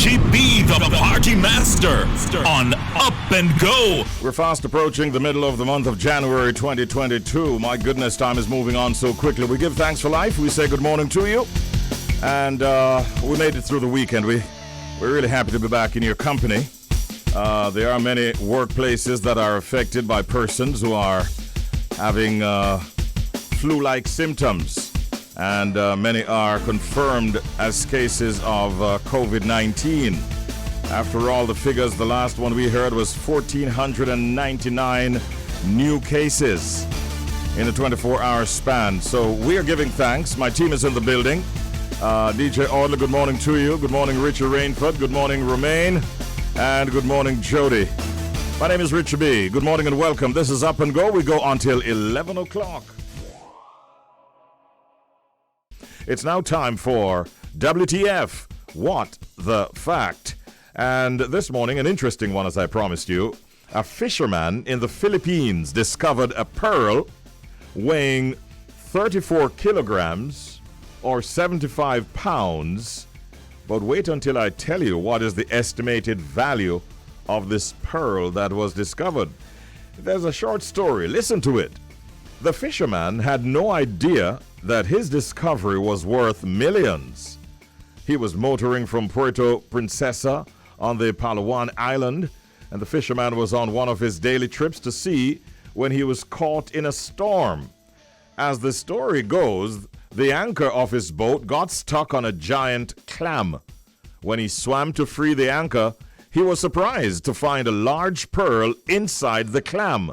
Richie B, the party master, on Up and Go. We're fast approaching the middle of the month of January 2022. My goodness, time is moving on so quickly. We give thanks for life. We say good morning to you. And we made it through the weekend. We're really happy to be back in your company. There are many workplaces that are affected by persons who are having flu-like symptoms. And many are confirmed as cases of COVID-19. After all, the figures, the last one we heard was 1,499 new cases in a 24-hour span. So we are giving thanks. My team is in the building. DJ Audley, good morning to you. Good morning, Richard Rainford. Good morning, Romaine. And good morning, Jody. My name is Richie B. Good morning and welcome. This is Up and Go. We go until 11 o'clock. It's now time for WTF, What the Fact. And this morning, an interesting one, as I promised you. A fisherman in the Philippines discovered a pearl weighing 34 kilograms or 75 pounds. But wait until I tell you what is the estimated value of this pearl that was discovered. There's a short story. Listen to it. The fisherman had no idea that his discovery was worth millions. He was motoring from Puerto Princesa on the Palawan Island, and the fisherman was on one of his daily trips to sea when he was caught in a storm. As the story goes, the anchor of his boat got stuck on a giant clam. When he swam to free the anchor, he was surprised to find a large pearl inside the clam.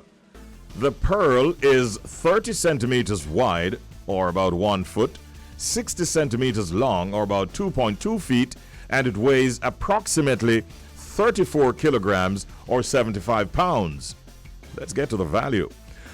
The pearl is 30 centimeters wide, or about 1 foot, 60 centimeters long, or about 2.2 feet, and it weighs approximately 34 kilograms, or 75 pounds. Let's get to the value.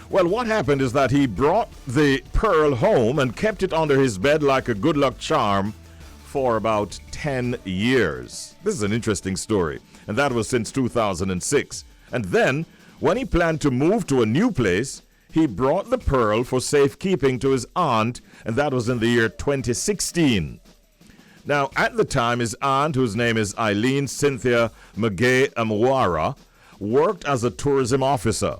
Well, what happened is that he brought the pearl home and kept it under his bed like a good luck charm for about 10 years. This is an interesting story, and that was since 2006. And then, when he planned to move to a new place, he brought the pearl for safekeeping to his aunt, and that was in the year 2016. Now, at the time, his aunt, whose name is Eileen Cynthia Magay Amwara, worked as a tourism officer.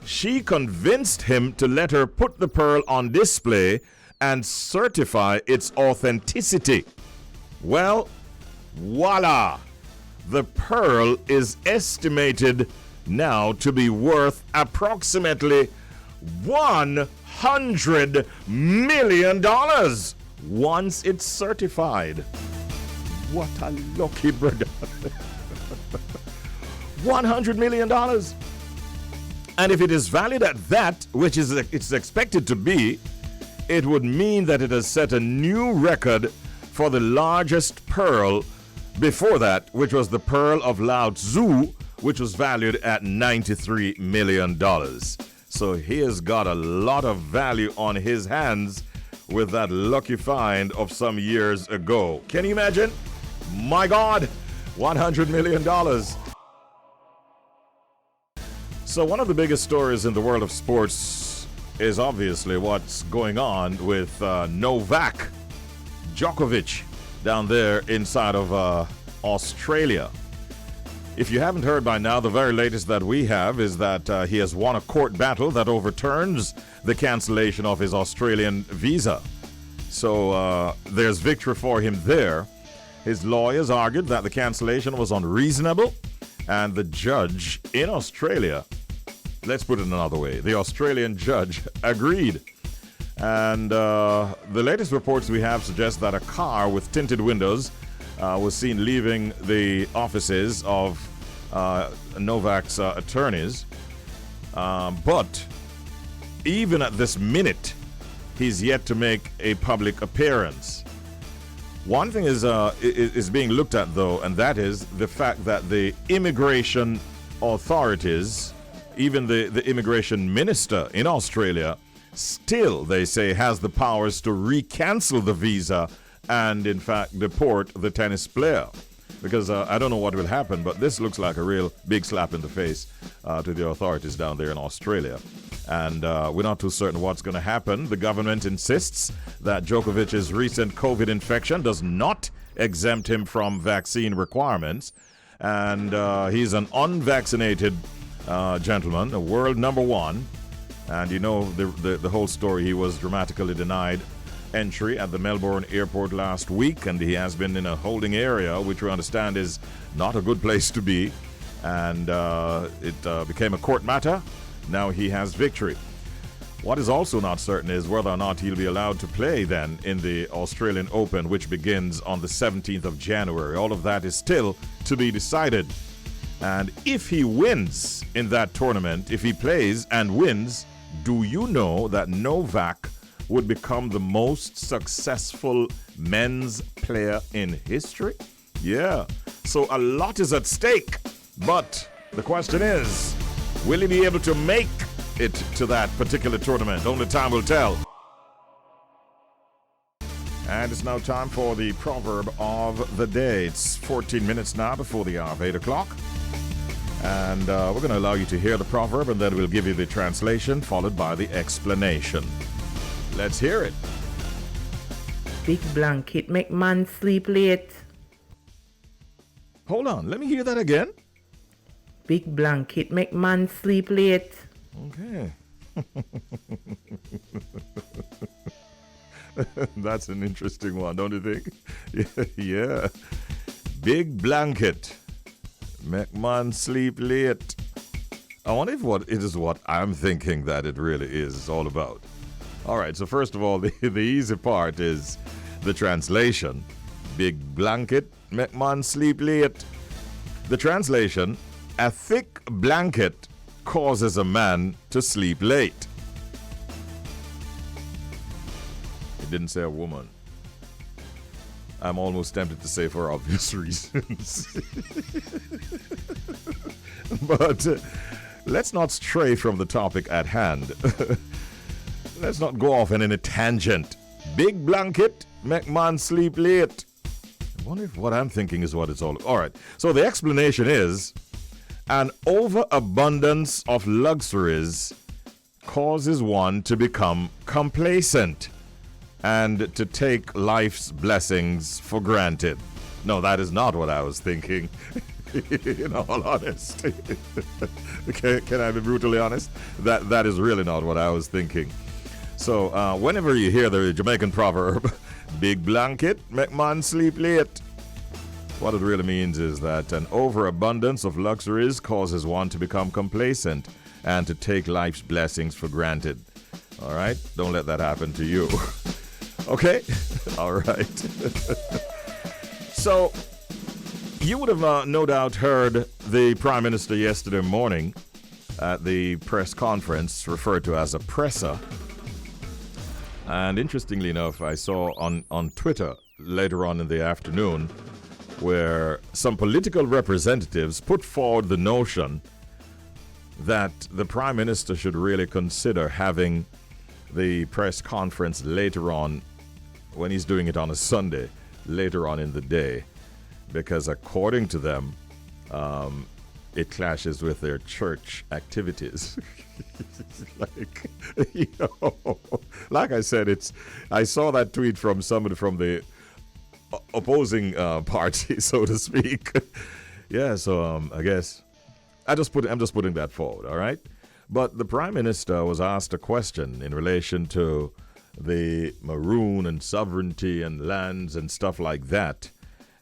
She convinced him to let her put the pearl on display and certify its authenticity. Well, voila! The pearl is estimated now to be worth approximately $100 million once it's certified. What a lucky brother. $100 million. And if it is valued at that, which is it's expected to be, it would mean that it has set a new record for the largest pearl before that, which was the Pearl of Lao Tzu, which was valued at $93 million. So he has got a lot of value on his hands with that lucky find of some years ago. Can you imagine? My God, $100 million. So one of the biggest stories in the world of sports is obviously what's going on with Novak Djokovic down there inside of Australia. If you haven't heard by now, the very latest that we have is that he has won a court battle that overturns the cancellation of his Australian visa. So there's victory for him there. His lawyers argued that the cancellation was unreasonable, and the judge in Australia, let's put it another way, the Australian judge agreed. And the latest reports we have suggest that a car with tinted windows was seen leaving the offices of Novak's attorneys. But even at this minute, he's yet to make a public appearance. One thing is being looked at, though, and that is the fact that the immigration authorities, even the immigration minister in Australia, still, they say, has the powers to recancel the visa and, in fact, deport the tennis player. Because I don't know what will happen, but this looks like a real big slap in the face to the authorities down there in Australia. And we're not too certain what's going to happen. The government insists that Djokovic's recent COVID infection does not exempt him from vaccine requirements. And he's an unvaccinated gentleman, a world number one. And you know the whole story. He was dramatically denied entry at the Melbourne airport last week, and he has been in a holding area, which we understand is not a good place to be. And it became a court matter. Now he has victory. What is also not certain is whether or not he'll be allowed to play then in the Australian Open, which begins on the 17th of January. All of that is still to be decided. And if he wins in that tournament, if he plays and wins, do you know that Novak would become the most successful men's player in history? Yeah. So a lot is at stake. But the question is, will he be able to make it to that particular tournament? Only time will tell. And it's now time for the proverb of the day. It's 14 minutes now before the hour of 8 o'clock. And we're going to allow you to hear the proverb, and then we'll give you the translation, followed by the explanation. Let's hear it. Big blanket make man sleep late. Hold on, let me hear that again. Big blanket make man sleep late. Okay. That's an interesting one, don't you think? Yeah. Big blanket make man sleep late. I wonder if what I'm thinking that it really is all about. All right, so first of all, the easy part is the translation. Big blanket make man sleep late. The translation: a thick blanket causes a man to sleep late. It didn't say a woman. I'm almost tempted to say for obvious reasons. But let's not stray from the topic at hand. Let's not go off in any tangent. Big blanket make man sleep late. I wonder if what I'm thinking is what it's all about. All right, so the explanation is: an overabundance of luxuries causes one to become complacent and to take life's blessings for granted. No, that is not what I was thinking. In all honesty. Can I be brutally honest? That is really not what I was thinking. So whenever you hear the Jamaican proverb, big blanket make man sleep late, what it really means is that an overabundance of luxuries causes one to become complacent and to take life's blessings for granted. All right? Don't let that happen to you. Okay? All right. So, you would have no doubt heard the Prime Minister yesterday morning at the press conference, referred to as a presser. And interestingly enough, I saw on Twitter later on in the afternoon where some political representatives put forward the notion that the Prime Minister should really consider having the press conference later on, when he's doing it on a Sunday, later on in the day, because according to them, it clashes with their church activities. Like I said, I saw that tweet from somebody from the opposing party, so to speak. Yeah, so I guess I'm just putting that forward, all right? But the Prime Minister was asked a question in relation to the maroon and sovereignty and lands and stuff like that.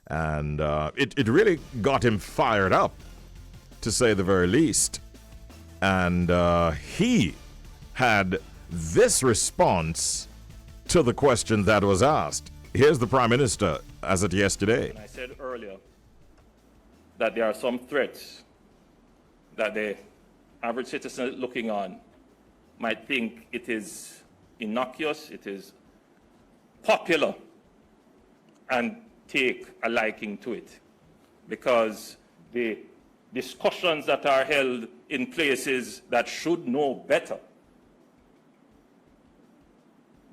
And it really got him fired up, to say the very least. And he had this response to the question that was asked. Here's the Prime Minister as of yesterday. I said earlier that there are some threats that the average citizen looking on might think it is innocuous, it is popular, and take a liking to it, because the discussions that are held in places that should know better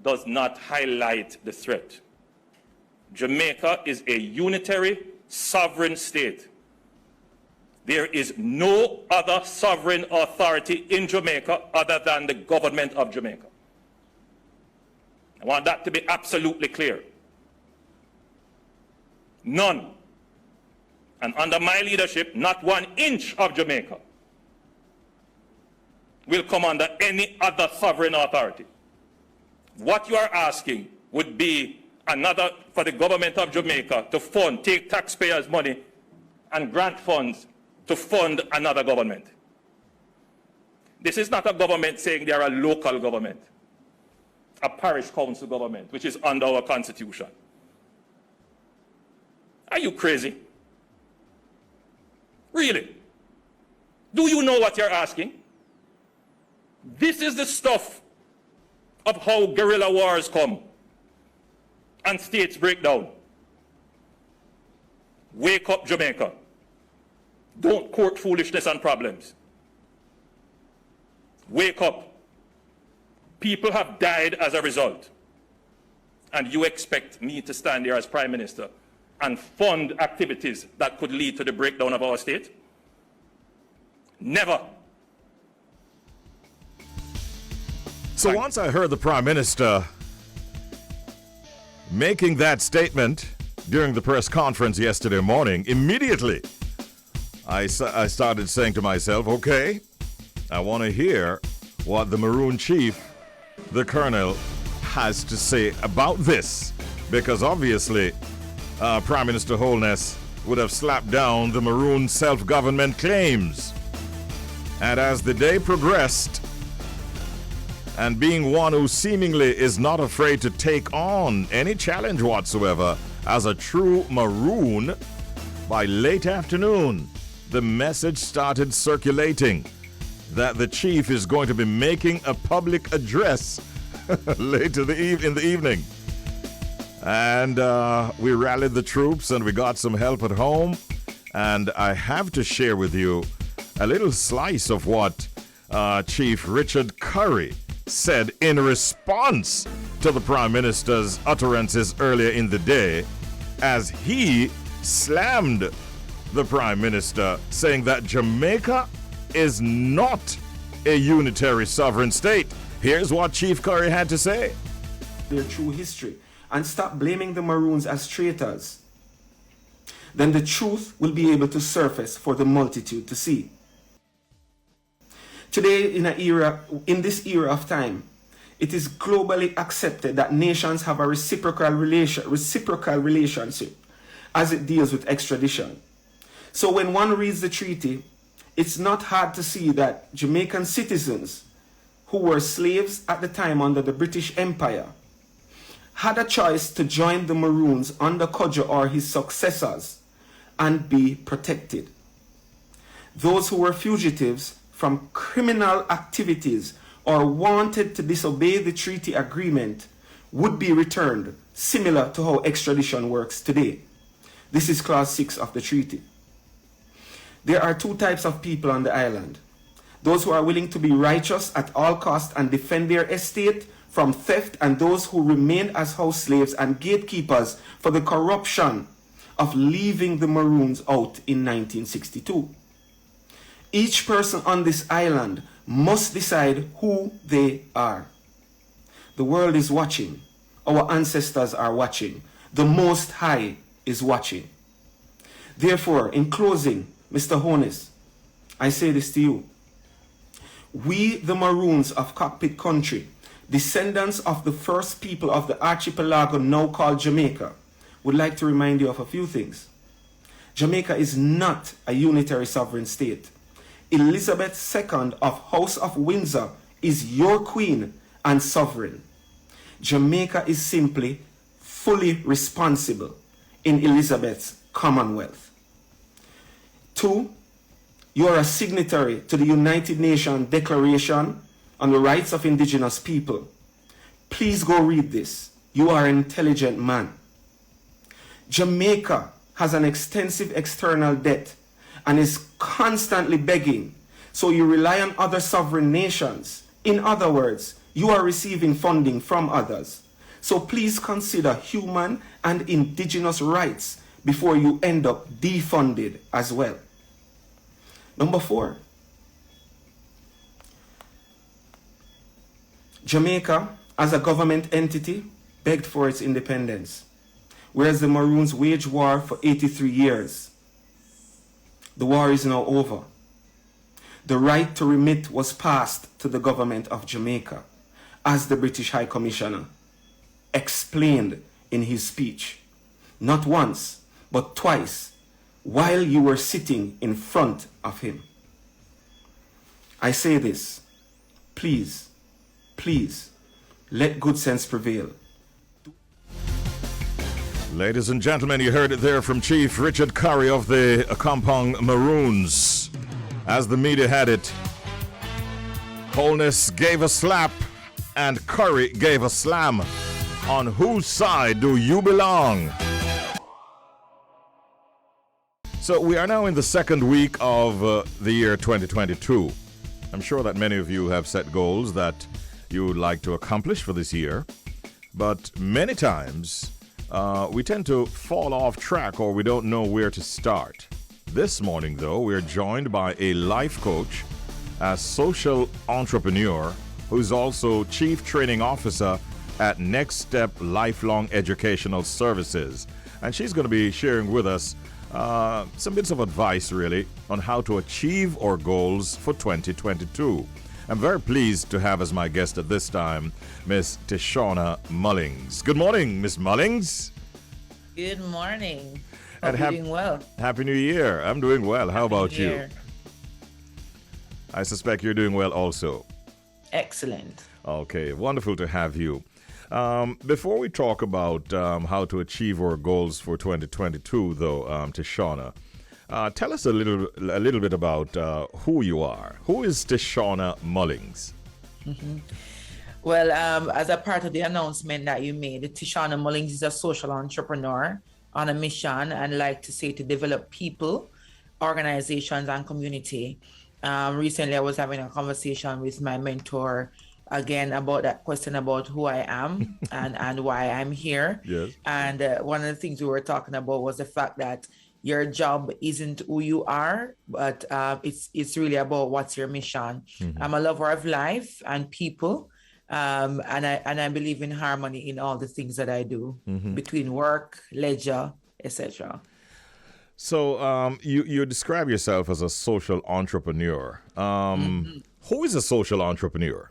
does not highlight the threat. Jamaica is a unitary, sovereign state. There is no other sovereign authority in Jamaica other than the government of Jamaica. I want that to be absolutely clear. None. And under my leadership, not 1 inch of Jamaica will come under any other sovereign authority. What you are asking would be another for the government of Jamaica to fund, take taxpayers' money and grant funds to fund another government. This is not a government saying they are a local government, a parish council government, which is under our constitution. Are you crazy? Really? Do you know what you're asking? This is the stuff of how guerrilla wars come and states break down. Wake up, Jamaica. Don't court foolishness and problems. Wake up. People have died as a result. And you expect me to stand here as Prime Minister and fund activities that could lead to the breakdown of our state? Never. So once I heard the Prime Minister making that statement during the press conference yesterday morning, immediately I started saying to myself, okay, I want to hear what the Maroon Chief, the Colonel, has to say about this. Because obviously, Prime Minister Holness would have slapped down the Maroon self-government claims. And as the day progressed, and being one who seemingly is not afraid to take on any challenge whatsoever as a true Maroon, by late afternoon, the message started circulating that the chief is going to be making a public address later in the evening. And we rallied the troops and we got some help at home. And I have to share with you a little slice of what Chief Richard Curry said in response to the Prime Minister's utterances earlier in the day, as he slammed the Prime Minister, saying that Jamaica is not a unitary sovereign state. Here's what Chief Curry had to say. Their true history and stop blaming the Maroons as traitors. Then the truth will be able to surface for the multitude to see. Today, in this era of time, it is globally accepted that nations have a reciprocal relationship as it deals with extradition. So when one reads the treaty, it's not hard to see that Jamaican citizens who were slaves at the time under the British Empire had a choice to join the Maroons under Kodjo or his successors and be protected. Those who were fugitives from criminal activities or wanted to disobey the treaty agreement would be returned, similar to how extradition works today. This is Clause 6 of the treaty. There are 2 types of people on the island. Those who are willing to be righteous at all costs and defend their estate from theft, and those who remain as house slaves and gatekeepers for the corruption of leaving the Maroons out in 1962. Each person on this island must decide who they are. The world is watching. Our ancestors are watching. The Most High is watching. Therefore, in closing, Mr. Holness, I say this to you. We, the Maroons of Cockpit Country, descendants of the first people of the archipelago now called Jamaica, would like to remind you of a few things. Jamaica is not a unitary sovereign state. Elizabeth II of House of Windsor is your queen and sovereign. Jamaica is simply fully responsible in Elizabeth's Commonwealth. 2, you are a signatory to the United Nations Declaration on the Rights of Indigenous People. Please go read this. You are an intelligent man. Jamaica has an extensive external debt and is constantly begging, so you rely on other sovereign nations. In other words, you are receiving funding from others. So please consider human and indigenous rights before you end up defunded as well. Number 4, Jamaica, as a government entity, begged for its independence. whereas the Maroons waged war for 83 years. The war is now over. The right to remit was passed to the government of Jamaica, as the British High Commissioner explained in his speech, not once, but twice, while you were sitting in front of him. I say this, please, please, let good sense prevail. Ladies and gentlemen, you heard it there from Chief Richard Curry of the Akampong Maroons. As the media had it, Holness gave a slap and Curry gave a slam. On whose side do you belong? So we are now in the second week of the year 2022. I'm sure that many of you have set goals that you would like to accomplish for this year. But many times, we tend to fall off track or we don't know where to start. This morning, though, we're joined by a life coach, a social entrepreneur, who's also Chief Training Officer at NexxStepp Lifelong Educational Services. And she's going to be sharing with us some bits of advice, really, on how to achieve our goals for 2022. I'm very pleased to have as my guest at this time, Miss Tishuana Mulling. Good morning, Miss Mullings. Good morning. And Hope you're doing well. Happy New Year. I'm doing well. How about New you? Year. I suspect you're doing well also. Excellent. Okay, wonderful to have you. Before we talk about how to achieve our goals for 2022, though, Tishuana, tell us a little bit about who you are. Who is Tishuana Mullings? Well, as a part of the announcement that you made, Tishuana Mulling is a social entrepreneur on a mission, and like to say to develop people, organizations, and community. Recently, I was having a conversation with my mentor again about that question about who I am and why I'm here. Yes. And one of the things we were talking about was the fact that your job isn't who you are, but it's really about what's your mission. I'm a lover of life and people, and I believe in harmony in all the things that I do between work, leisure, etc. So you describe yourself as a social entrepreneur. Who is a social entrepreneur?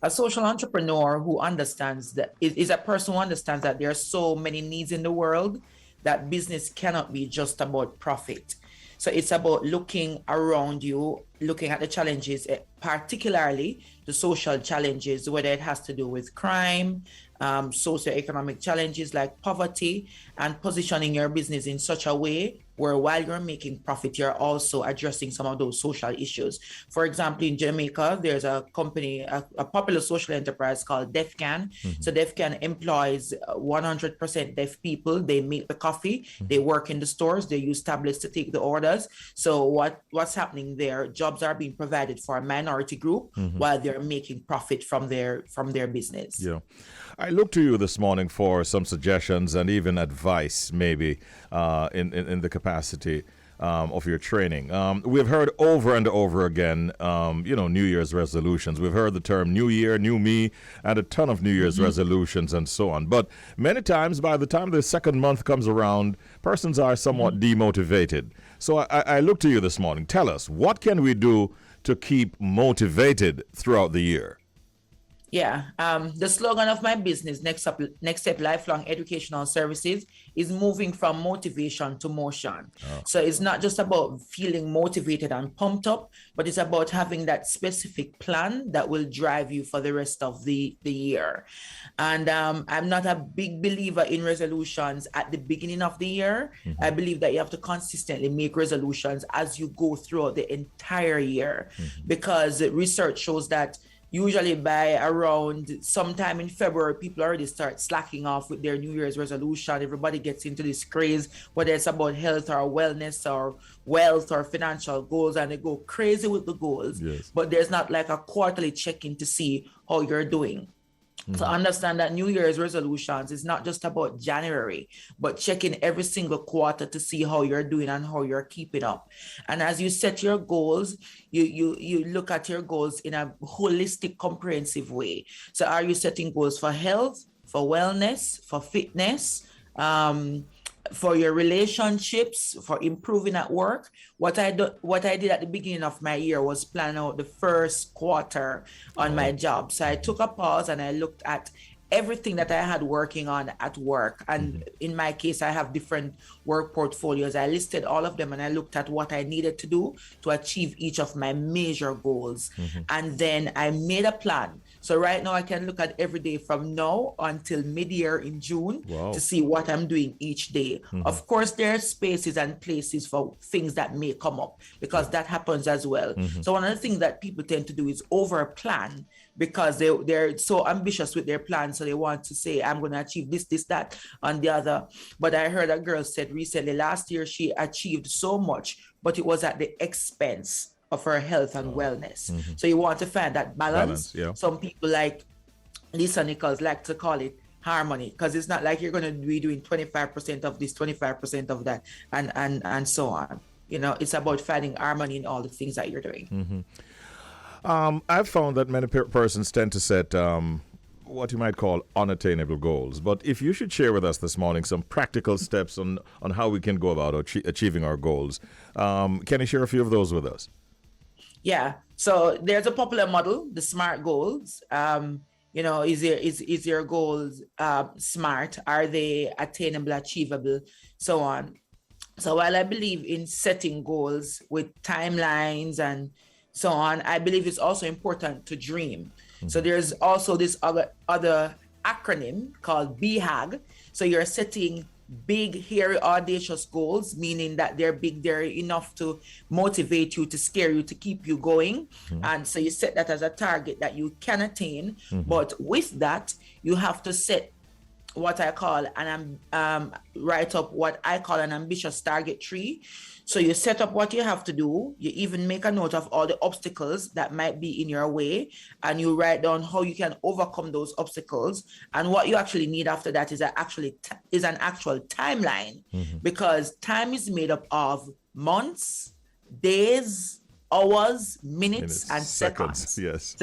A social entrepreneur who understands that is a person who understands that there are so many needs in the world that business cannot be just about profit. So it's about looking around you, looking at the challenges, particularly the social challenges, whether it has to do with crime, socioeconomic challenges like poverty, and positioning your business in such a way where while you're making profit, you're also addressing some of those social issues. For example, in Jamaica, there's a company, a popular social enterprise called DEFCAN. So DEFCAN employs 100% deaf people. They make the coffee, they work in the stores, they use tablets to take the orders. So what's happening there? Jobs are being provided for a minority group while they're making profit from their business. Yeah. I look to you this morning for some suggestions and even advice, maybe, in the capacity of your training. We've heard over and over again, New Year's resolutions. We've heard the term New Year, New Me, and a ton of New Year's resolutions and so on. But many times, by the time the second month comes around, persons are somewhat demotivated. So I look to you this morning. Tell us, what can we do to keep motivated throughout the year? Yeah, the slogan of my business, NexxStepp Lifelong Educational Services, is moving from motivation to motion. So it's not just about feeling motivated and pumped up, but it's about having that specific plan that will drive you for the rest of the year. And I'm not a big believer in resolutions at the beginning of the year. I believe that you have to consistently make resolutions as you go throughout the entire year, because research shows that usually by around sometime in February, people already start slacking off with their New Year's resolution. Everybody gets into this craze, whether it's about health or wellness or wealth or financial goals, and they go crazy with the goals. Yes. But there's not like a quarterly check-in to see how you're doing. So understand that New Year's resolutions is not just about January, but checking every single quarter to see how you're doing and how you're keeping up. And as you set your goals, you look at your goals in a holistic, comprehensive way. So are you setting goals for health, for wellness, for fitness, for your relationships, for improving at work. What I did at the beginning of my year was plan out the first quarter on my job. So I took a pause and I looked at everything that I had working on at work. And in my case, I have different work portfolios. I listed all of them and I looked at what I needed to do to achieve each of my major goals. And then I made a plan. So right now I can look at every day from now until mid-year in June to see what I'm doing each day. Of course, there are spaces and places for things that may come up because that happens as well. So one of the things that people tend to do is over plan because they're so ambitious with their plans. So they want to say, I'm going to achieve this, that, and the other. But I heard a girl said recently, last year she achieved so much, but it was at the expense of her health and wellness. So you want to find that balance. Some people like Lisa Nichols like to call it harmony, because it's not like you're going to be doing 25% of this, 25% of that, and so on. You know, it's about finding harmony in all the things that you're doing. I've found that many persons tend to set what you might call unattainable goals. But if you should share with us this morning some practical steps on how we can go about achieving our goals, can you share a few of those with us? Yeah. So there's a popular model, the SMART goals. You know, is your goals smart? Are they attainable, achievable, so on? So while I believe in setting goals with timelines and so on, I believe it's also important to dream. So there's also this other acronym called BHAG. So you're setting big, hairy, audacious goals, meaning that they're big, they're enough to motivate you, to scare you, to keep you going. And so you set that as a target that you can attain. But with that, you have to set what I call write up what I call an ambitious target tree. So you set up what you have to do. You even make a note of all the obstacles that might be in your way, and you write down how you can overcome those obstacles. And what you actually need after that is an actual timeline, because time is made up of months, days, hours, minutes, and seconds. Yes.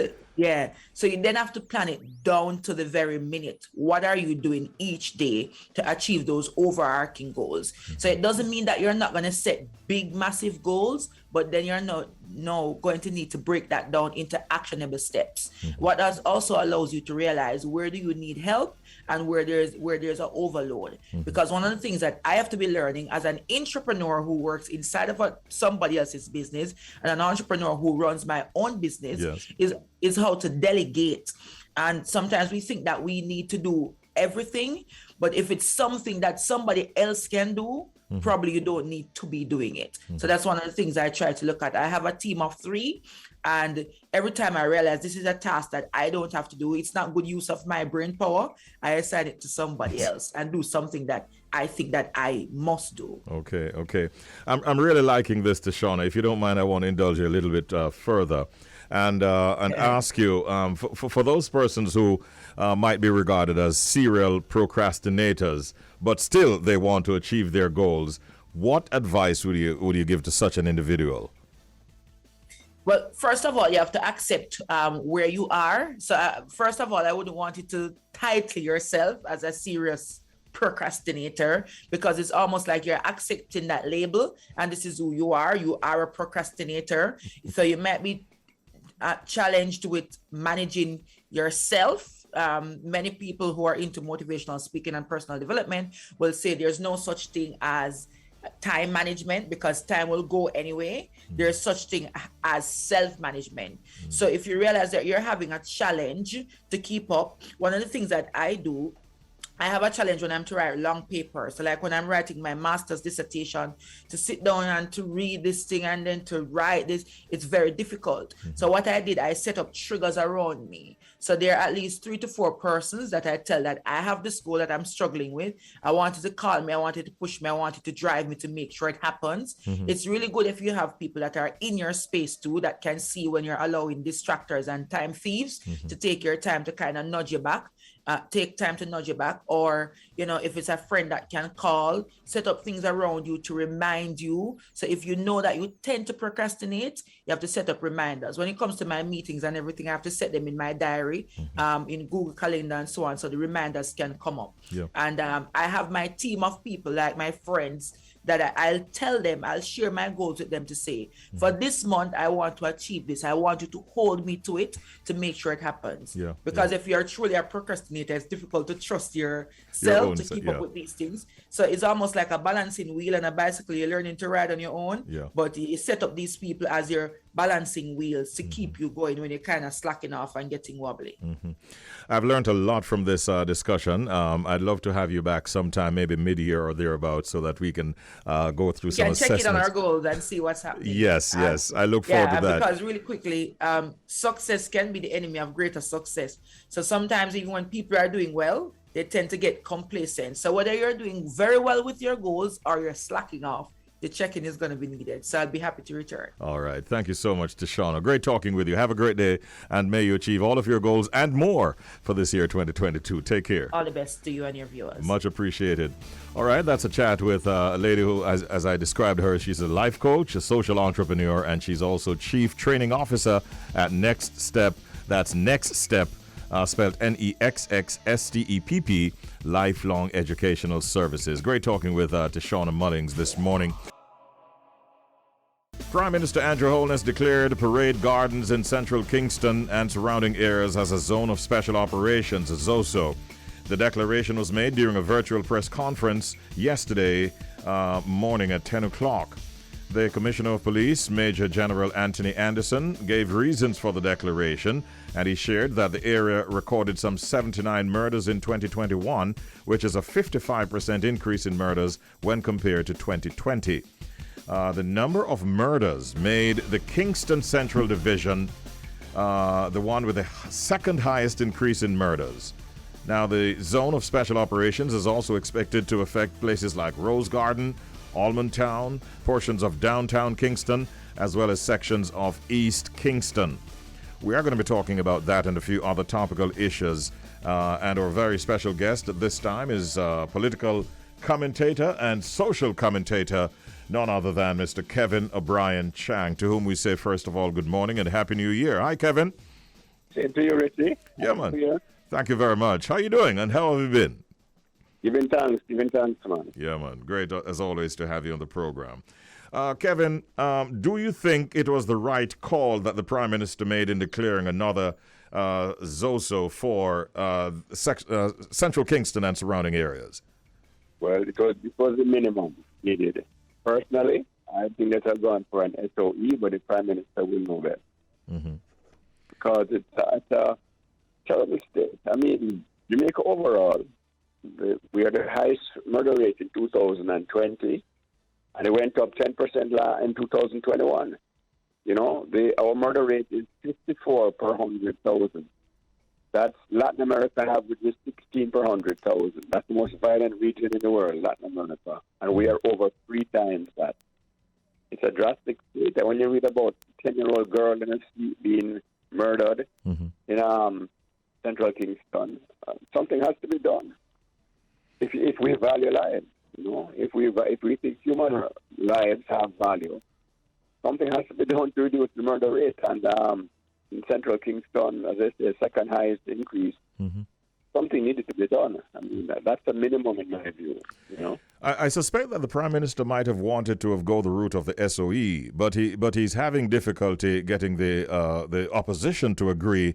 So you then have to plan it down to the very minute. What are you doing each day to achieve those overarching goals? So it doesn't mean that you're not going to set big, massive goals, but then you're not going to need to break that down into actionable steps. What that also allows you to realize, where do you need help and where there's an overload. Because one of the things that I have to be learning as an entrepreneur who works inside of somebody else's business and an entrepreneur who runs my own business is how to delegate. And sometimes we think that we need to do everything, but if it's something that somebody else can do, probably you don't need to be doing it. So that's one of the things I try to look at. I have a team of 3, and every time I realize this is a task that I don't have to do, it's not good use of my brain power, I assign it to somebody else and do something that I think that I must do. Okay. I'm really liking this, Tishuana. If you don't mind, I want to indulge you a little bit further and ask you, for those persons who might be regarded as serial procrastinators, but still they want to achieve their goals, what advice would you give to such an individual? Well, first of all, you have to accept where you are. So first of all, I wouldn't want you to title yourself as a serious procrastinator, because it's almost like you're accepting that label and this is who you are. You are a procrastinator. So you might be challenged with managing yourself. Many people who are into motivational speaking and personal development will say there's no such thing as time management, because time will go anyway. There's such thing as self-management. So if you realize that you're having a challenge to keep up, one of the things that I do, I have a challenge when I'm to write long papers. So like when I'm writing my master's dissertation, to sit down and to read this thing and then to write this, it's very difficult. So what I did, I set up triggers around me. So there are at least 3 to 4 persons that I tell that I have this goal that I'm struggling with. I wanted to call me, I wanted to push me, I wanted to drive me to make sure it happens. It's really good if you have people that are in your space too, that can see when you're allowing distractors and time thieves to take your time to kind of nudge you back. take time to nudge you back, or if it's a friend that can call, set up things around you to remind you. So if you know that you tend to procrastinate, you have to set up reminders. When it comes to my meetings and everything, I have to set them in my diary, in Google Calendar and so on, so the reminders can come up. And I have my team of people, like my friends, that I'll tell them, I'll share my goals with them to say, for this month, I want to achieve this. I want you to hold me to it to make sure it happens. Because if you're truly a procrastinator, it's difficult to trust yourself to keep up with these things. So it's almost like a balancing wheel and a bicycle. You're learning to ride on your own, but you set up these people as your balancing wheels to keep you going when you're kind of slacking off and getting wobbly. I've learned a lot from this discussion. I'd love to have you back sometime, maybe mid-year or thereabouts, so that we can go through some assessments. Check in on our goals and see what's happening. Yes. I look forward to that. Because really quickly, success can be the enemy of greater success. So sometimes even when people are doing well, they tend to get complacent. So whether you're doing very well with your goals or you're slacking off, the check-in is going to be needed. So I'll be happy to return. All right. Thank you so much, Tishuana. Great talking with you. Have a great day, and may you achieve all of your goals and more for this year, 2022. Take care. All the best to you and your viewers. Much appreciated. All right. That's a chat with a lady who, as I described her, she's a life coach, a social entrepreneur, and she's also Chief Training Officer at NexxStepp. That's NexxStepp, spelled NexxStepp, Lifelong Educational Services. Great talking with Tishuana Mulling this morning. Prime Minister Andrew Holness declared Parade Gardens in central Kingston and surrounding areas as a zone of special operations, a ZOSO. The declaration was made during a virtual press conference yesterday morning at 10 o'clock. The Commissioner of Police, Major General Anthony Anderson, gave reasons for the declaration, and he shared that the area recorded some 79 murders in 2021, which is a 55% increase in murders when compared to 2020. The number of murders made the Kingston Central Division the one with the second highest increase in murders. Now, the zone of special operations is also expected to affect places like Rose Garden, Almond Town, portions of downtown Kingston, as well as sections of East Kingston. We are going to be talking about that and a few other topical issues. And our very special guest at this time is political commentator and social commentator, none other than Mr. Kevin O'Brien Chang, to whom we say, first of all, good morning and Happy New Year. Hi, Kevin. Same to you, Richie. Yeah, man. Thank you very much. How you doing and how have you been? Giving thanks, man. Yeah, man. Great, as always, to have you on the program. Kevin, do you think it was the right call that the Prime Minister made in declaring another ZOSO for Central Kingston and surrounding areas? Well, it was the minimum needed. Personally, I think that has gone for an SOE, but the Prime Minister will know that. Mm-hmm. Because it's a terrible state. I mean, Jamaica overall, we had the highest murder rate in 2020, and it went up 10% in 2021. You know, our murder rate is 54 per 100,000. That's Latin America average is 16 per 100,000. That's the most violent region in the world, Latin America. And we are over 3 times that. It's a drastic state. And when you read about a 10-year-old girl in a street being murdered in Central Kingston, something has to be done. If we value lives, you know, if we think human lives have value, something has to be done to reduce the murder rate. And in Central Kingston, as I say, second highest increase. Mm-hmm. Something needed to be done. I mean, that's the minimum in my view. You know, I suspect that the Prime Minister might have wanted to have go the route of the SOE, but he's having difficulty getting the opposition to agree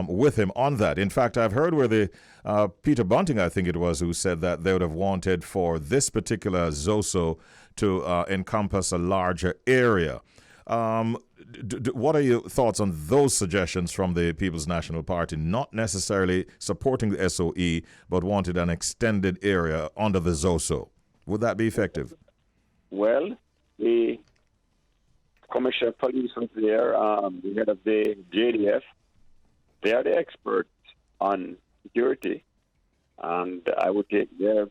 with him on that. In fact, I've heard where the Peter Bunting, I think it was, who said that they would have wanted for this particular ZOSO to encompass a larger area. What are your thoughts on those suggestions from the People's National Party, not necessarily supporting the SOE, but wanted an extended area under the ZOSO? Would that be effective? Well, the Commissioner of Police was there, the head of the JDF. They are the experts on security, and I would take their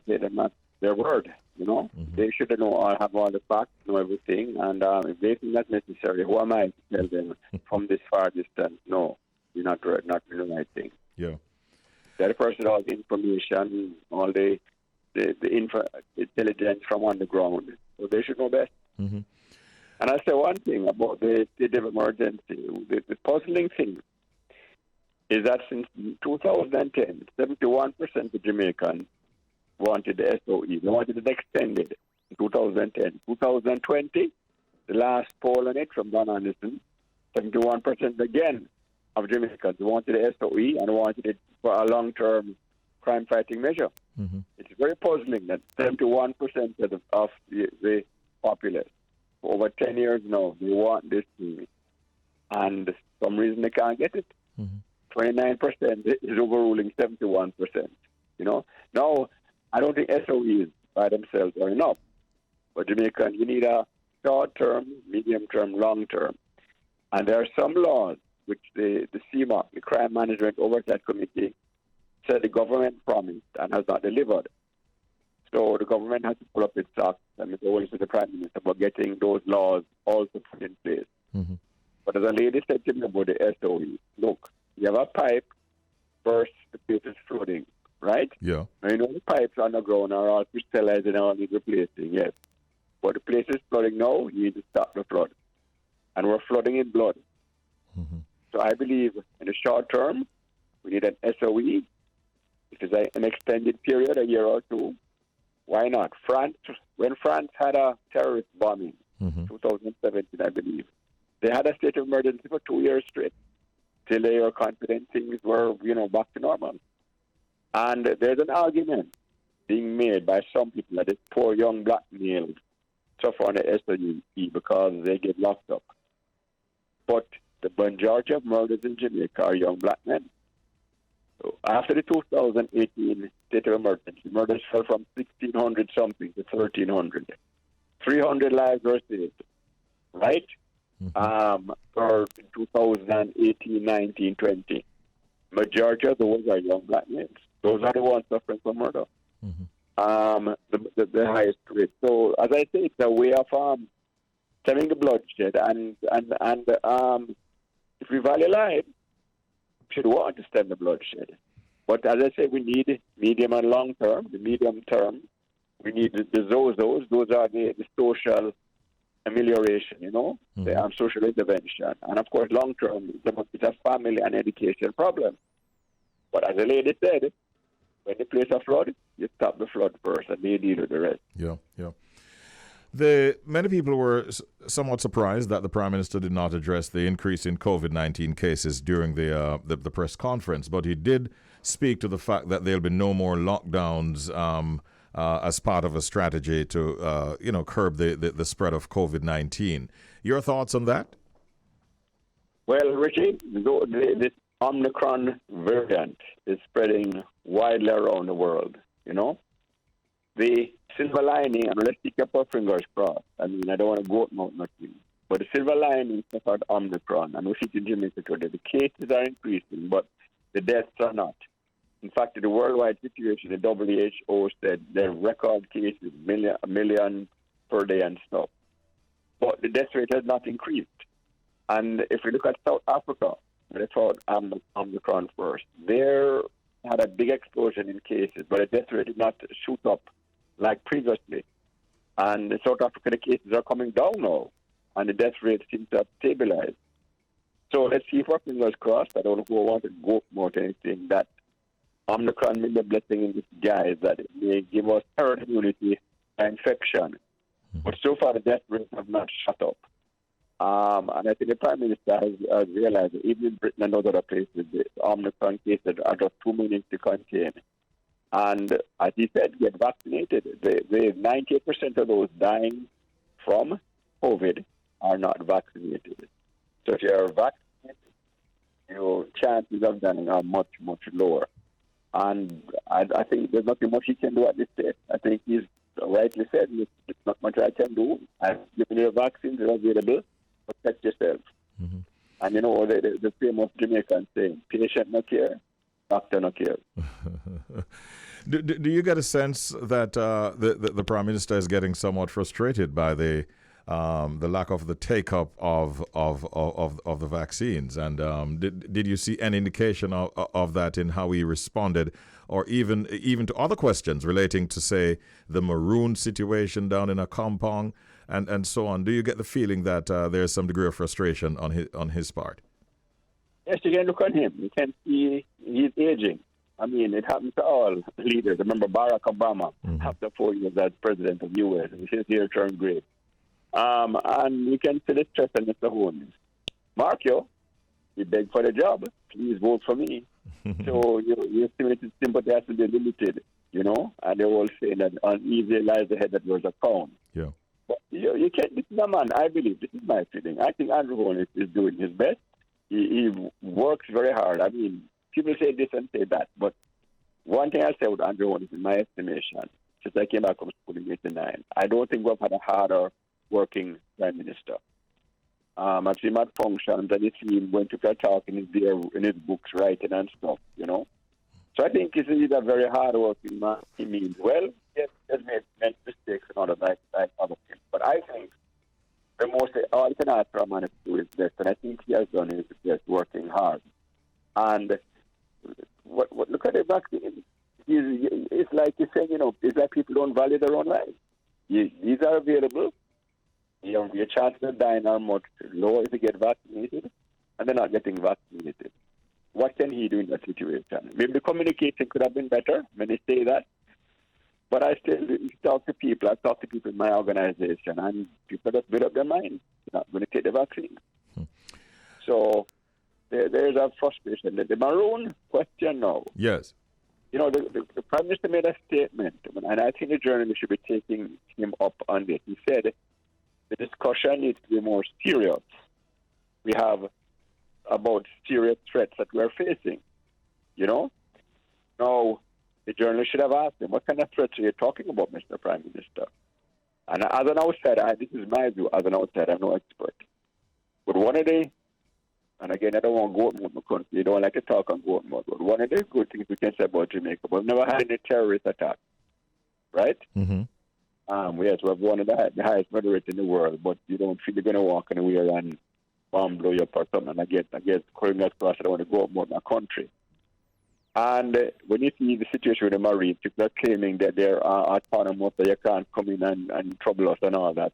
word. You know, they should have have all the facts, know everything, and if they think that's necessary, who am I to tell them from this far distance, no, you're not doing the right thing. Yeah. The other person all the information, all the intelligence from on the ground. So they should know best. Mm-hmm. And I say one thing about the state of emergency. The puzzling thing is that since 2010, 71% of Jamaicans wanted the SOE. They wanted it extended in 2010. 2020, the last poll on it from Don Anderson, 71% again of Jamaicans wanted the SOE and wanted it for a long-term crime-fighting measure. Mm-hmm. It's very puzzling that 71% of the populace, for over 10 years now, they want this thing, and for some reason they can't get it. Mm-hmm. 29% is overruling 71%. You know, now I don't think SOEs by themselves are enough. But Jamaican, you need a short-term, medium-term, long-term, and there are some laws which the CMOC, the Crime Management Oversight Committee, said the government promised and has not delivered. So the government has to pull up its socks and make always to the Prime Minister about getting those laws also put in place. Mm-hmm. But as a lady said to me about the SOE, look, you have a pipe, first the place is flooding, right? Yeah. Now, you know the pipes underground are all crystallized and all need replacing, yes. But the place is flooding now, you need to stop the flood. And we're flooding in blood. Mm-hmm. So I believe in the short term, we need an SOE. If it's an extended period, a year or two, why not? When France had a terrorist bombing, Mm-hmm. 2017, I believe, they had a state of emergency for 2 years straight, till they were confident things were, back to normal. And there's an argument being made by some people that this poor young black males suffer on the SOE because they get locked up. But the majority of murders in Jamaica are young black men. So after the 2018 state of emergency, murders fell from 1,600 something to 1,300. 300 lives were saved, right? Mm-hmm. For 2018, 19, 20. Majority of those are young black men. Those are the ones suffering from murder. Mm-hmm. The highest rate. So as I say, it's a way of stemming the bloodshed, and if we value life, we should want to stem the bloodshed. But as I say, we need medium and long term. The medium term, we need the ZOZOs. Those are the social amelioration, Mm-hmm. the social intervention. And of course, long term, it's a family and education problem. But as the lady said, when the place a flood, you stop the flood first and they deal with the rest. Yeah. Many people were somewhat surprised that the Prime Minister did not address the increase in COVID-19 cases during the press conference, but he did speak to the fact that there'll be no more lockdowns as part of a strategy to curb the spread of COVID-19. Your thoughts on that? Well, Richie, this Omicron variant is spreading widely around the world, The silver lining, and let's keep our fingers crossed. I mean, I don't want to go out nothing. But the silver lining is about Omicron, and we see it in Jamaica today. The cases are increasing, but the deaths are not. In fact, the worldwide situation, the WHO said their record cases, a million per day and stuff. But the death rate has not increased. And if we look at South Africa, they thought Omicron first. There had a big explosion in cases, but the death rate did not shoot up like previously. And in South Africa, the cases are coming down now, and the death rate seems to have stabilized. So let's see if our fingers crossed. I don't want to go more to anything that Omicron may be a blessing in disguise, that it may give us herd immunity by infection. But so far, the death rates have not shot up. And I think the Prime Minister has realized that even in Britain and other places, the Omicron cases are just too many to contain. And as he said, get vaccinated. The 98% of those dying from COVID are not vaccinated. So if you are vaccinated, your chances of dying are much, much lower. And I think there's nothing much he can do at this stage. I think he's rightly said, there's not much I can do. I've given you the vaccines, they're available. Protect yourself. Mm-hmm. And the famous Jamaican saying, patient no care, doctor no care. Do you get a sense that the Prime Minister is getting somewhat frustrated by the the lack of the take-up of the vaccines. And did you see any indication of that in how he responded, or even to other questions relating to, say, the maroon situation down in a compound and so on? Do you get the feeling that there's some degree of frustration on his part? Yes, you can look on him. You can see he's aging. I mean, it happens to all leaders. Remember Barack Obama, after 4 years as president of the U.S., his hair turned gray. And you can see the stress on Mr. Holmes. Markio, he begged for the job. Please vote for me. So your sympathy has to be limited, you know. And they're all saying that uneasy lies ahead that was a crown. Yeah. But you can't. This is a man. I believe this is my feeling. I think Andrew Holmes is doing his best. He works very hard. I mean, people say this and say that, but one thing I say with Andrew Holmes, in my estimation, since I came back from school in '89, I don't think we've had a harder working prime minister. I've seen him at functions and I see him when people are talking, he's there in his books, writing and stuff, you know. So I think he's a very hard-working man. He means well. Yes, he has made mistakes and all of that, like other things. But I think the most all you can ask for a man is to do his best, and I think he has done his best, working hard. And look at the vaccine. It's like you're saying, you know, it's like people don't value their own lives. These are available. Your chances of dying are much lower if you get vaccinated, and they're not getting vaccinated. What can he do in that situation? Maybe the communication could have been better when they say that. But I still talk to people. I talk to people in my organization, and people just build up their minds. They're not going to take the vaccine. So there's a frustration. The maroon question now. Yes. You know, the Prime Minister made a statement, and I think the journalist should be taking him up on this. He said the discussion needs to be more serious. We have about serious threats that we're facing, you know? Now, the journalist should have asked him, what kind of threats are you talking about, Mr. Prime Minister? And as an outsider, this is my view, as an outsider, I'm no expert. But one of the, and again, I don't want to go out my country, you don't like to talk on goat mode, but one of the good things we can say about Jamaica, we've never had any terrorist attack, right? Mm-hmm. Yes, we have one of the highest murder rate in the world, but you don't feel you're going to walk anywhere and bomb blow you up or something. And I get criminals across, I don't want to go out my country. And when you see the situation with the Marines, people are claiming that they're autonomous, that you can't come in and trouble us and all that.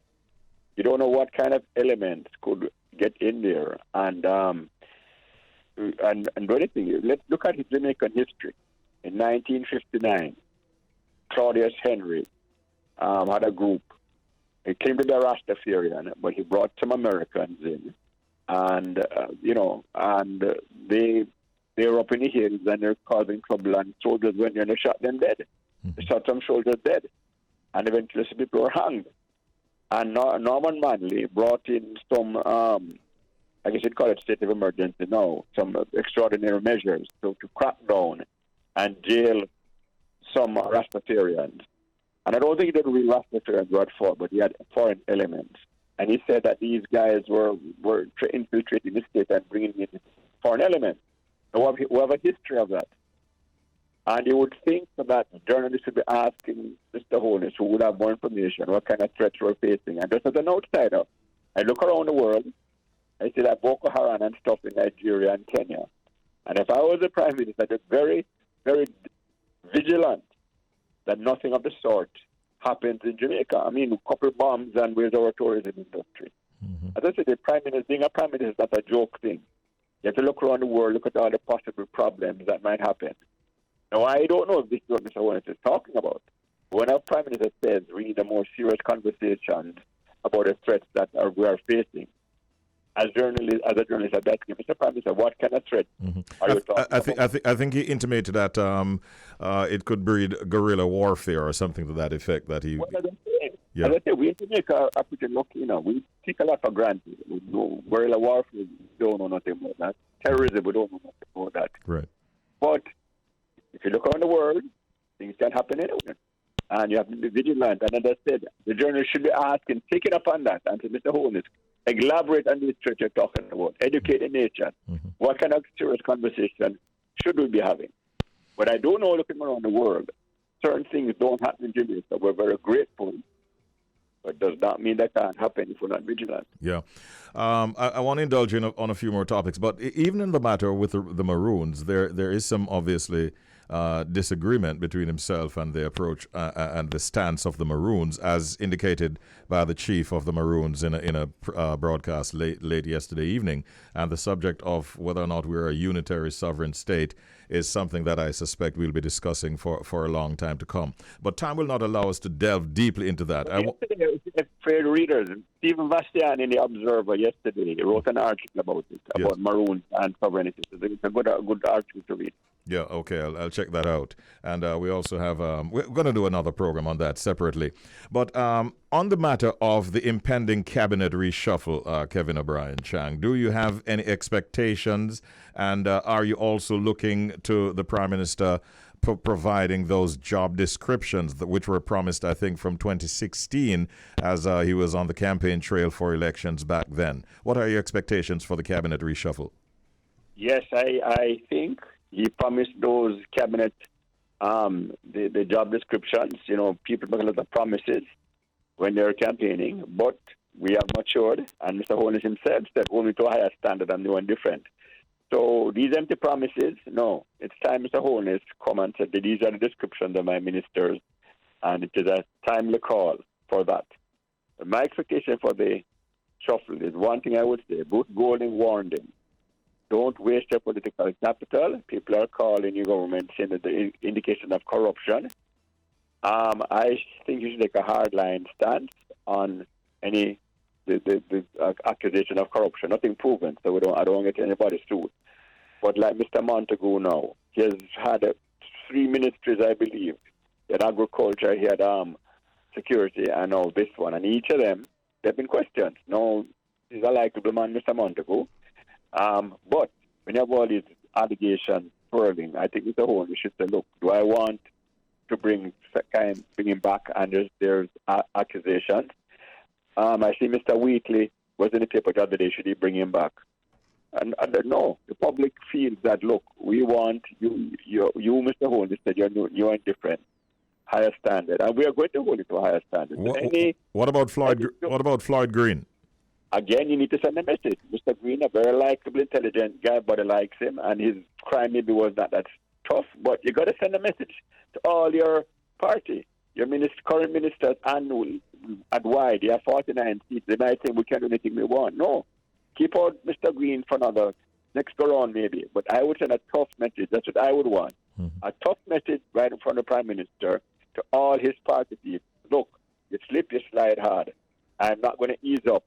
You don't know what kind of elements could get in there. And anything. Let's look at his Jamaican history. In 1959, Claudius Henry had a group. He came to be a Rastafarian, but he brought some Americans in, and they were up in the hills and they're causing trouble. And soldiers went there and they shot them dead. They shot some soldiers dead, and eventually some people were hanged. And Norman Manley brought in some, I guess you'd call it state of emergency now, some extraordinary measures to crack down and jail some Rastafarians. And I don't think he did real Rastafarians were at fault, but he had foreign elements. And he said that these guys were infiltrating the state and bringing in foreign elements. And we have a history of that. And you would think that journalists would be asking Mr. Holness, who would have more information, what kind of threats we're facing. And just as an outsider, I look around the world, I see that Boko Haram and stuff in Nigeria and Kenya. And if I was the Prime Minister, I'd be very, very vigilant that nothing of the sort happens in Jamaica. I mean, a couple bombs and where's our tourism industry? Mm-hmm. As I said, the Prime Minister, being a Prime Minister is not a joke thing. You have to look around the world, look at all the possible problems that might happen. Now, I don't know if this is what Mr. Holness is talking about. When our Prime Minister says we need a more serious conversation about the threats that we are facing, as a journalist, I'm asking Mr. Prime Minister, what kind of threat are you talking about? I think he intimated that it could breed guerrilla warfare or something to that effect. That he. What does it say? Yeah. As I say, we in Jamaica are pretty lucky, you know. We take a lot for granted. We know guerrilla warfare, we don't know nothing about that. Terrorism, we don't know nothing about that. Right. But if you look around the world, things can happen anywhere. And you have to be vigilant. And as I said, the journalist should be asking, taking up on that, and to Mr. Holness, elaborate on this threat you're talking about. Educate the nation. Mm-hmm. What kind of serious conversation should we be having? But I don't know, looking around the world, certain things don't happen in Jamaica. We're very grateful. But does not mean that can't happen if we're not vigilant. Yeah. I want to indulge you on a few more topics, but even in the matter with the Maroons, there is some obviously disagreement between himself and the approach and the stance of the Maroons, as indicated by the chief of the Maroons in a broadcast late yesterday evening. And the subject of whether or not we're a unitary sovereign state is something that I suspect we'll be discussing for a long time to come. But time will not allow us to delve deeply into that. For readers, Stephen Bastian in the Observer yesterday wrote an article about it, about Maroons and sovereignty. So it's a good article to read. Yeah, okay, I'll check that out. And we also have, we're going to do another program on that separately. But on the matter of the impending cabinet reshuffle, Kevin O'Brien Chang, do you have any expectations? And are you also looking to the Prime Minister providing those job descriptions which were promised, I think, from 2016 as he was on the campaign trail for elections back then? What are your expectations for the cabinet reshuffle? Yes, I think he promised those cabinet, the job descriptions. You know, people make a lot of promises when they're campaigning, but we have matured, and Mr. Holness himself said only to a higher standard and new and different. So these empty promises, no. It's time Mr. Holness come and said that these are the descriptions of my ministers, and it is a timely call for that. My expectation for the shuffle is one thing I would say. Both Golding warned him. Don't waste your political capital. People are calling your government saying that the indication of corruption. I think you should take a hardline stance on any the accusation of corruption. Nothing proven, so I don't want to get anybody sued. But like Mr. Montagu now, he has had 3 ministries, I believe. He had agriculture, he had security, and now this one. And each of them, they've been questioned. No, he's a likable man, Mr. Montagu. But when you have all these allegations swirling, I think Mr. Holness should say, look, do I want to bring him back and there's accusations? I see Mr. Wheatley was in the paper the other day, should he bring him back? And no, the public feels that, look, we want you Mr. Holness, said you're indifferent, higher standard, and we are going to hold it to a higher standard. What about Floyd Green? Again, you need to send a message. Mr. Green, a very likable, intelligent guy, everybody likes him, and his crime maybe was not that tough, but you got to send a message to all your party, your current ministers, and wide. They have 49 seats. They might think we can do anything we want. No. Keep out Mr. Green for another next go round maybe. But I would send a tough message. That's what I would want. Mm-hmm. A tough message right in front of the Prime Minister to all his party people. Look, you slip, you slide hard. I'm not going to ease up.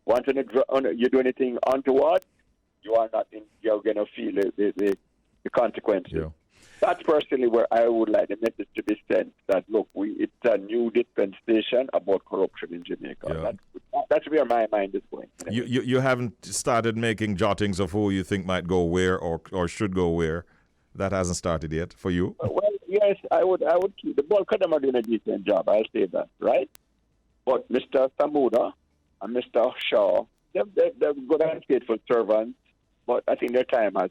Once you do anything untoward, you're going to feel the consequences. Yeah. That's personally where I would like the message to be sent that, look, it's a new dispensation about corruption in Jamaica. Yeah. That's where my mind is going. You haven't started making jottings of who you think might go where or should go where. That hasn't started yet for you? Well, yes, I would keep the ball. Them are doing a decent job. I'll say that, right? But Mr. Samuda and Mr. Shaw, they're good and faithful servants, but I think their time has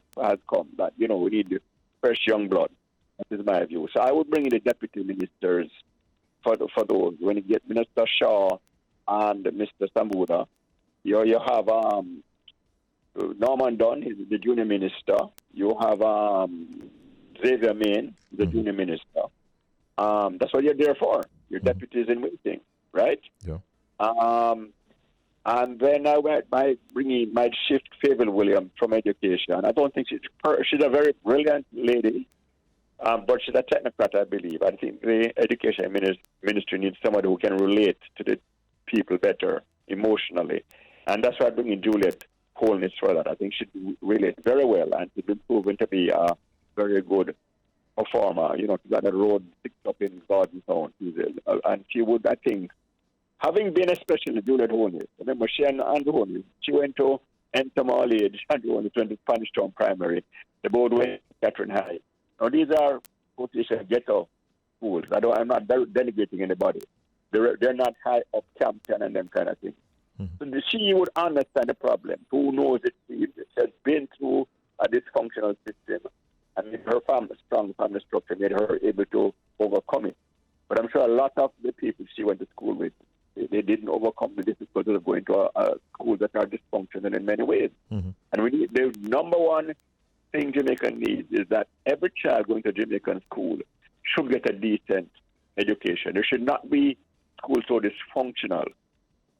come that, we need fresh young blood. That is my view. So I would bring in the deputy ministers for those. When you get Minister Shaw and Mr. Samuda, you have Norman Dunn, he's the junior minister. You have Xavier Main, the junior minister. That's what you're there for. Your deputies in waiting, right? Yeah. And then I might shift Fable Williams from education. I don't think she's a very brilliant lady, but she's a technocrat, I believe. I think the education ministry needs somebody who can relate to the people better emotionally. And that's why I bring in Juliet Holness for that. I think she relate very well, and she's been proven to be a very good performer. She's got a road picked up in Gordon Town. And she would, I think, having been especially Juliet Holness, remember she and Andrew Holness, she went to Entomall Age, Andrew Holness went to Spanish Town Primary, they both went to Catherine High. Now these are quotation ghetto schools. I'm not delegating anybody. They're not high up Campton and them kind of things. Mm-hmm. So she would understand the problem. Who knows it? She has been through a dysfunctional system, and her strong family structure made her able to overcome it. But I'm sure a lot of the people she went to school with They didn't overcome the difficulties of going to a school that are dysfunctional in many ways. Mm-hmm. And we need, the number one thing Jamaica needs is that every child going to Jamaican school should get a decent education. There should not be schools so dysfunctional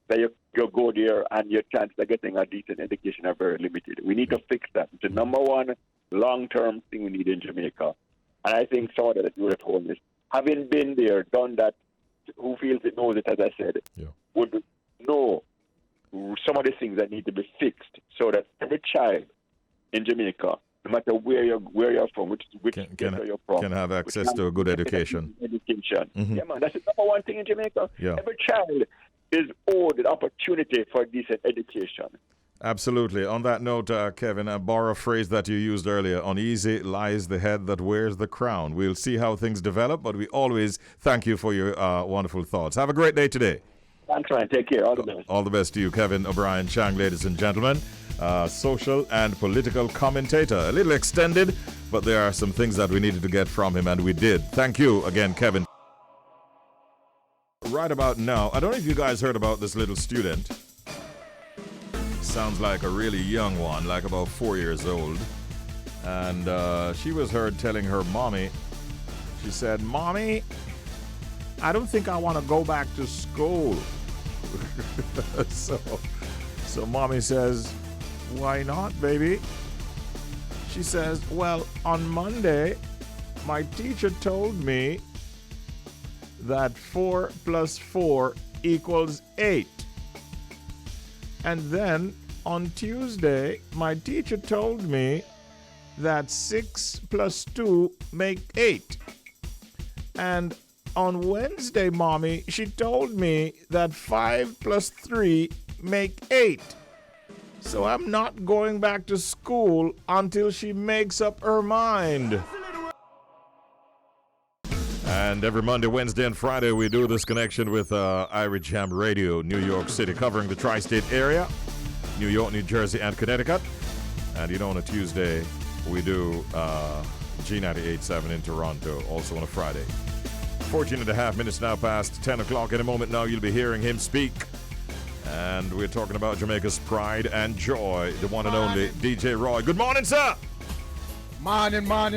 that you go there and your chances of getting a decent education are very limited. We need to fix that. It's the number one long-term thing we need in Jamaica. And I think someone that you at home is, having been there, done that, who feels it knows it, as I said, would know some of the things that need to be fixed so that every child in Jamaica, no matter where you're from, which you're from, can have access to a good education. Mm-hmm. Yeah, man, that's the number one thing in Jamaica. Yeah. Every child is owed an opportunity for decent education. Absolutely. On that note, Kevin, I borrow a phrase that you used earlier. Uneasy lies the head that wears the crown. We'll see how things develop, but we always thank you for your wonderful thoughts. Have a great day today. Thanks, man. Take care. All the best. All the best to you, Kevin O'Brien Chang, ladies and gentlemen. Social and political commentator. A little extended, but there are some things that we needed to get from him, and we did. Thank you again, Kevin. Right about now, I don't know if you guys heard about this little student. Sounds like a really young one, like about 4 years old. And she was heard telling her mommy, she said, "Mommy, I don't think I want to go back to school." So mommy says, "Why not, baby?" She says, "Well, on Monday, my teacher told me that 4 plus 4 equals 8. And then on Tuesday, my teacher told me that 6 plus 2 make 8. And on Wednesday, Mommy, she told me that 5 plus 3 make 8. So I'm not going back to school until she makes up her mind." And every Monday, Wednesday, and Friday, we do this connection with Irish Jam Radio, New York City, covering the tri-state area, New York, New Jersey, and Connecticut. And you know, on a Tuesday, we do G98.7 in Toronto, also on a Friday. 14 and a half minutes now past 10 o'clock. In a moment now, you'll be hearing him speak. And we're talking about Jamaica's pride and joy, the one and only DJ Roy. Good morning, sir. Morning, my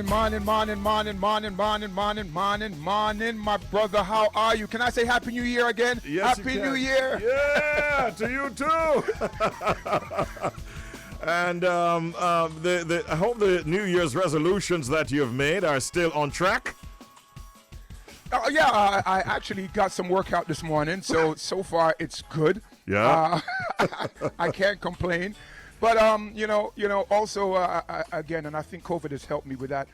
brother. How are you? Can I say Happy New Year again? Yes, Happy New Year. Yeah, to you too. And I hope the New Year's resolutions that you've made are still on track. Yeah, I actually got some workout this morning, so far it's good. Yeah. I can't complain. But also again, and I think COVID has helped me with that.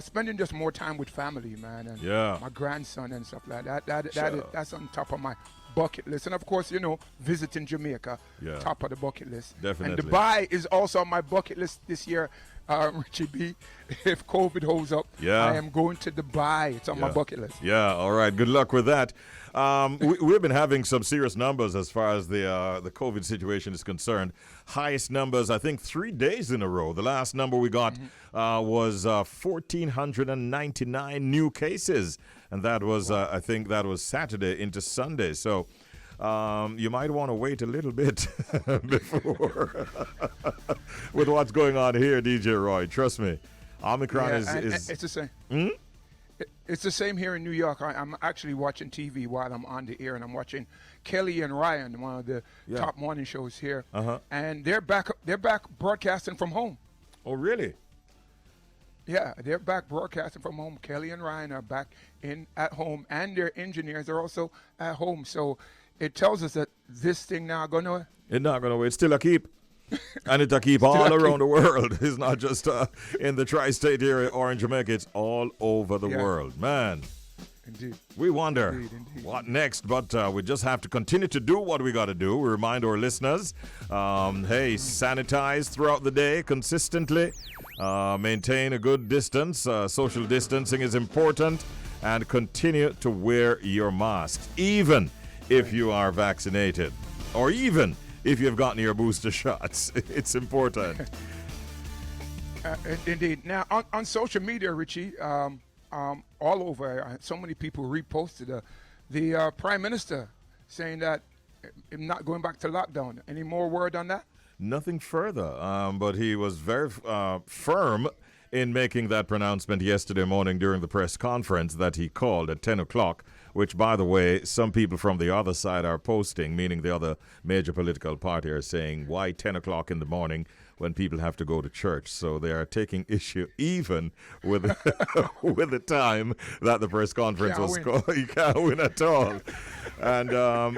Spending just more time with family, man, and my grandson and stuff like that. That's on top of my bucket list, and of course, visiting Jamaica, top of the bucket list. Definitely. And Dubai is also on my bucket list this year. Richie B, if COVID holds up, I am going to Dubai. It's on my bucket list. Yeah, all right. Good luck with that. We've been having some serious numbers as far as the COVID situation is concerned. Highest numbers, I think, 3 days in a row. The last number we got was 1,499 new cases. And that was, I think that was Saturday into Sunday. So you might want to wait a little bit before with what's going on here, DJ Roy. Trust me. Omicron is... It's the same. It's the same here in New York. I'm actually watching TV while I'm on the air, and I'm watching Kelly and Ryan, one of the top morning shows here. And they're back broadcasting from home. Oh, really? Yeah, they're back broadcasting from home. Kelly and Ryan are back at home, and their engineers are also at home. So it tells us that this thing now going to... It's not going to wait. It's still a keep. And it's a keep all around the world. It's not just in the tri-state area or in Jamaica. It's all over the world. Man. Indeed. We wonder Indeed. what next, but we just have to continue to do what we got to do. We remind our listeners, hey, sanitize throughout the day consistently. Maintain a good distance. Social distancing is important. And continue to wear your mask, even if you are vaccinated, or even if you've gotten your booster shots. It's important. Indeed. Now, on social media, Richie, all over, so many people reposted the Prime Minister saying that not going back to lockdown. Any more word on that? Nothing further, but he was very firm in making that pronouncement yesterday morning during the press conference that he called at 10 o'clock, which, by the way, some people from the other side are posting, meaning the other major political party are saying, why 10 o'clock in the morning when people have to go to church? So they are taking issue even with with the time that the press conference was called. You can't win at all. And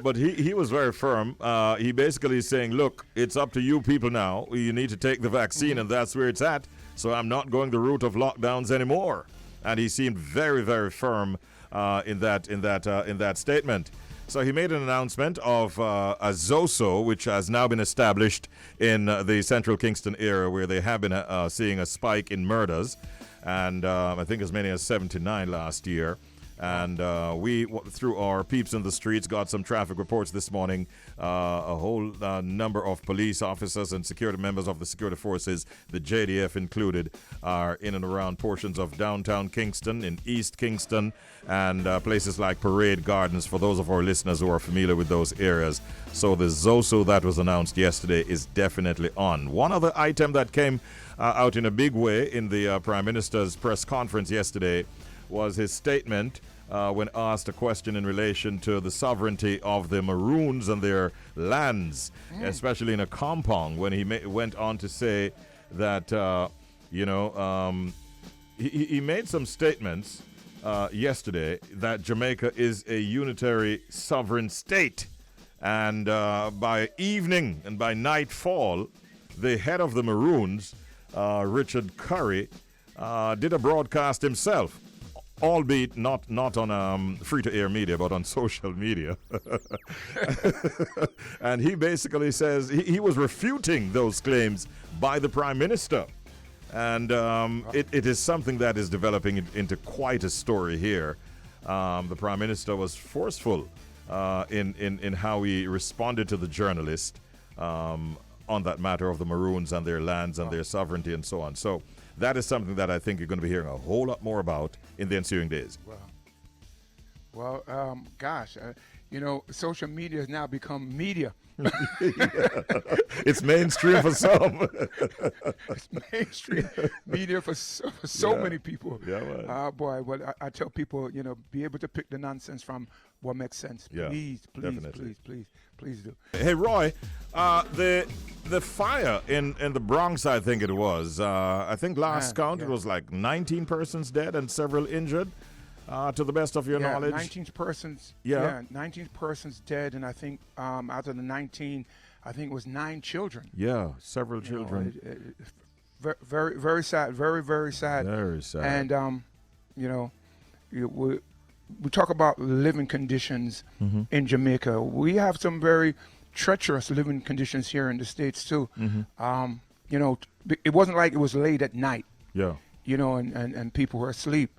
but he was very firm. He basically is saying, look, it's up to you people now. You need to take the vaccine, and that's where it's at. So I'm not going the route of lockdowns anymore. And he seemed very, very firm in that statement. So he made an announcement of a ZOSO, which has now been established in the central Kingston area, where they have been seeing a spike in murders, and I think as many as 79 last year. And we, through our peeps in the streets, got some traffic reports this morning. A whole number of police officers and security members of the security forces, the JDF included, are in and around portions of downtown Kingston, in East Kingston, and places like Parade Gardens, for those of our listeners who are familiar with those areas. So the ZOSO that was announced yesterday is definitely on. One other item that came out in a big way in the Prime Minister's press conference yesterday was his statement when asked a question in relation to the sovereignty of the Maroons and their lands, especially in a compound, when he went on to say that, he made some statements yesterday that Jamaica is a unitary sovereign state. And by evening and by nightfall, the head of the Maroons, Richard Curry, did a broadcast himself, albeit not on free-to-air media, but on social media. And he basically says he was refuting those claims by the Prime Minister. And it is something that is developing into quite a story here. The Prime Minister was forceful in how he responded to the journalist on that matter of the Maroons and their lands and their sovereignty and so on. So that is something that I think you're going to be hearing a whole lot more about in the ensuing days. Social media has now become media. It's mainstream for some. It's mainstream media for so many people. Yeah, well, I tell people, be able to pick the nonsense from what makes sense. Yeah, please do. Hey, Roy, the fire in the Bronx, I think it was. I think last count it was like 19 persons dead and several injured. To the best of your knowledge, 19 persons. 19 persons dead, and I think out of the 19, I think it was 9 children. Yeah, several children. Very, very sad. Very, very sad. Very sad. And we talk about living conditions in Jamaica. We have some very treacherous living conditions here in the States too. It wasn't like it was late at night. Yeah. And people were asleep.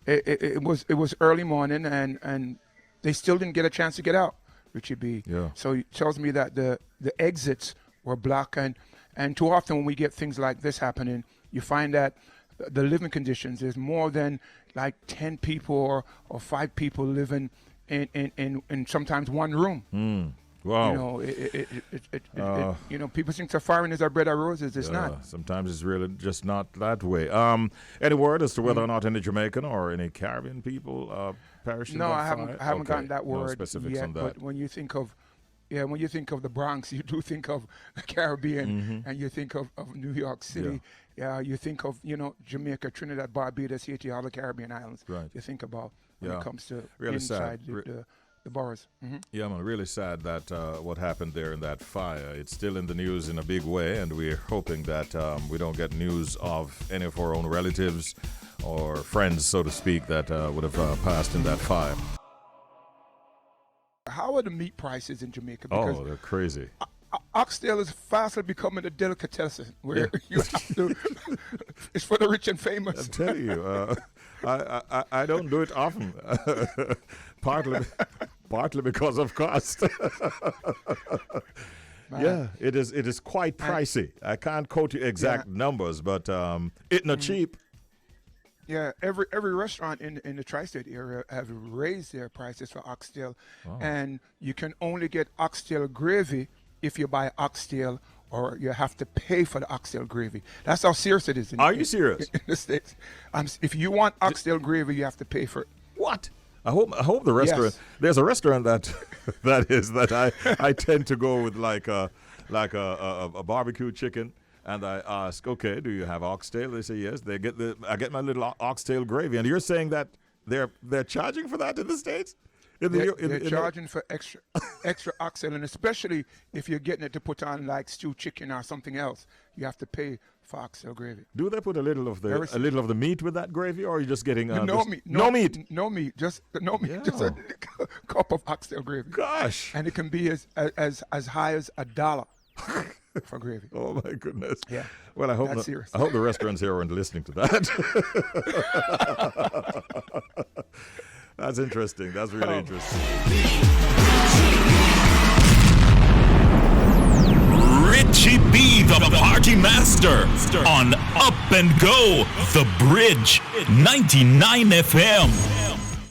It was early morning, and they still didn't get a chance to get out, Richie B. Yeah. So it tells me that the exits were blocked, and too often when we get things like this happening, you find that the living conditions is more than like 10 people or 5 people living in sometimes one room. Wow. People think safari is our bread and roses. It's not. Sometimes it's really just not that way. Any word as to whether or not any Jamaican or any Caribbean people perished? No, I haven't gotten that word no specifics yet. on that. But when you think of the Bronx, you do think of the Caribbean, and you think of New York City. Yeah, you think of Jamaica, Trinidad, Barbados, Haiti, all the Caribbean islands. Right. You think about when it comes to really inside sad. The boroughs. Yeah, man, really sad that what happened there in that fire. It's still in the news in a big way, and we're hoping that we don't get news of any of our own relatives or friends, so to speak, that would have passed in that fire. How are the meat prices in Jamaica? Because they're crazy. Oxtail is fastly becoming a delicatessen where you have to. It's for the rich and famous. I tell you, I don't do it often. Partly because of cost. Yeah, it is quite pricey. I can't quote you exact numbers, but it's not cheap. Yeah, every restaurant in the tri-state area have raised their prices for oxtail, and you can only get oxtail gravy if you buy oxtail, or you have to pay for the oxtail gravy. That's how serious it is. Are you serious? In the States, if you want oxtail gravy, you have to pay for it. What? I hope the restaurant. Yes. There's a restaurant that I tend to go with like a barbecue chicken. And I ask, okay, do you have oxtail? They say yes. I get my little oxtail gravy. And you're saying that they're charging for that in the States? They're charging for extra oxtail, and especially if you're getting it to put on like stewed chicken or something else, you have to pay for oxtail gravy. Do they put a little of the meat with that gravy, or are you just getting no meat, just a cup of oxtail gravy. Gosh, and it can be as high as $1. For gravy. Oh my goodness. Yeah. Well, I hope the restaurants here aren't listening to that. That's interesting. That's really interesting. Richie B, the party master, on Up and Go, The Bridge, 99 FM.